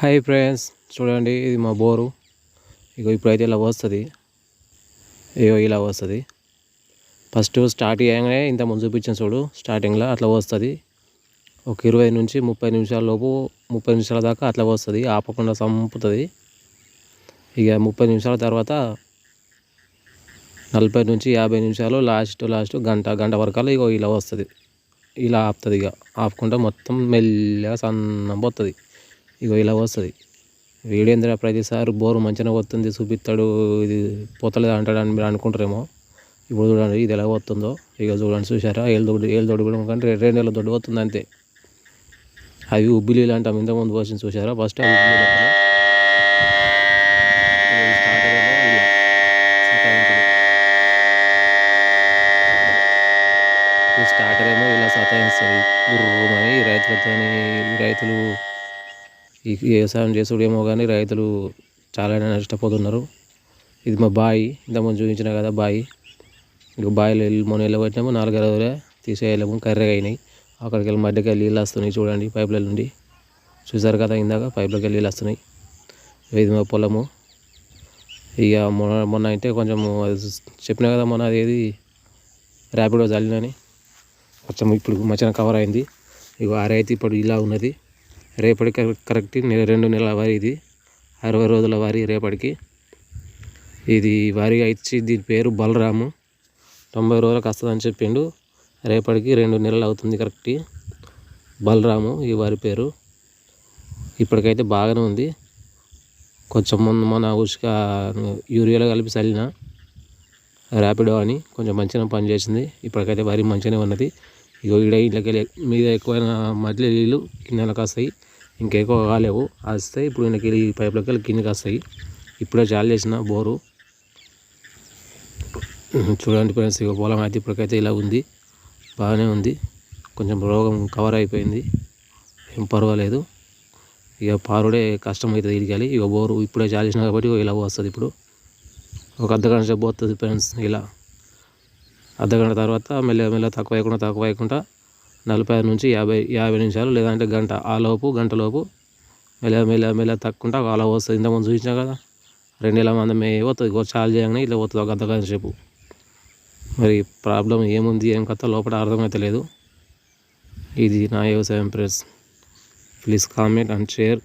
Hi friends, చూడండి ఇది మా బోరు. ఇప్పుడైతే ఇలా వస్తుంది. ఇలా వస్తుంది. ఫస్ట్ స్టార్ట్ చేయగానే ఇంత ముందు చూపించాను చూడు, స్టార్టింగ్లో అట్లా వస్తుంది. ఒక 20 నుంచి 30 నిమిషాల లోపు, 30 నిమిషాల దాకా అట్లా వస్తుంది, ఆపకుండా సంపుతుంది. 30 నిమిషాల తర్వాత 40 నుంచి 50 నిమిషాలు, లాస్ట్ గంట వరకు ఇలా వస్తుంది. ఇలా ఆపుతుంది. ఆపుకుంటే మొత్తం మెల్లగా సన్నం పోతుంది. ఇలా వస్తుంది. వీడేంద్ర ప్రతిసారి బోరు మంచిగా వస్తుంది చూపిస్తాడు, ఇది పోతలేదు అంటాడు అని మీరు అనుకుంటారేమో. ఇప్పుడు చూడండి ఇది ఎలా వస్తుందో. చూడండి, చూసారా? ఏళ్ళ దొడ్డు కూడా కానీ 2 నెలల దొడ్డు వస్తుంది అంతే. అవి ఉబ్బిలీలు అంటాం, ఇంతకుముందు వచ్చింది చూసారా? ఫస్ట్ అవి స్టార్టర్ ఏమో ఇలా సతాయిస్తుంది గుర్రమని. రైతులు ఈ వ్యవసాయం చేసుడేమో కానీ రైతులు చాలా నష్టపోతున్నారు. ఇది మా బావి, ఇంతకుముందు చూపించిన కదా బావి. బావిలో మొన్న వెళ్ళబట్టినాము, 4 రోజులే తీసేయలేము, కర్రెగా అయినాయి. అక్కడికి వెళ్ళి మధ్యకి వెళ్ళి నీళ్ళు వస్తున్నాయి చూడండి, పైపుల నుండి. చూసారు కదా ఇందాక పైపులకి వెళ్ళి నీళ్ళు వస్తున్నాయి. ఇది మా పొలము. మొన్న అయితే కొంచెం చెప్పినా కదా, మొన్న అదేది ర్యాపిడో చల్లినని కొంచెం ఇప్పుడు మంచిగా కవర్ అయింది. ఆరైతే ఇప్పుడు ఇలా ఉన్నది. రేపటికి కరెక్ట్ 2 నెలల వరి. ఇది 60 రోజుల వరి రేపటికి. ఇది వరి ఇచ్చి దీని పేరు బలరాము. 90 రోజులకు వస్తుందని చెప్పిండు. రేపటికి 2 నెలలు అవుతుంది కరెక్ట్. బలరాము ఈ వరి పేరు. ఇప్పటికైతే బాగానే ఉంది. కొంచెం మన ఉసుక యూరియాలో కలిపి చల్లిన ర్యాపిడో అని కొంచెం మంచిగా పనిచేసింది. ఇప్పటికైతే వరి మంచిగానే ఉన్నది. ఇళ్ళకి మీద ఎక్కువైన మధ్య నీళ్ళు కిందకి వస్తాయి, ఇంకా ఎక్కువ కాలేవు, వస్తాయి. ఇప్పుడు వీళ్ళకి పైపులకి వెళ్ళి కిందకి వస్తాయి. ఇప్పుడే చాలు చేసిన బోరు. చూడండి ఫ్రెండ్స్, పొలం అయితే ఇప్పటికైతే ఇలా ఉంది, బాగానే ఉంది. కొంచెం రోగం కవర్ అయిపోయింది, ఏం పర్వాలేదు. పారుడే కష్టమవుతుంది ఇడికాలి. బోరు ఇప్పుడే చాలు చేసిన కాబట్టి ఇలా వస్తుంది. ఇప్పుడు ఒక అర్ధగంట సేపు పోతుంది ఫ్రెండ్స్. ఇలా అర్ధగంట తర్వాత మెల్ల తక్కువ అయ్యకుండా 45 నుంచి 50 నిమిషాలు లేదంటే గంట, గంటలోపు మెల్ల తక్కువ అలా వస్తుంది. ఇంతకుముందు చూసినా కదా, 2 నెలల మందమే పోతుంది. చాలు చేయగానే ఇట్లా పోతుంది ఒక అర్ధగంట సేపు. మరి ప్రాబ్లం ఏముంది, ఏం కథ లోపల అర్థమవుతలేదు. ఇది నా వ్యవసాయం friends. Please comment and share.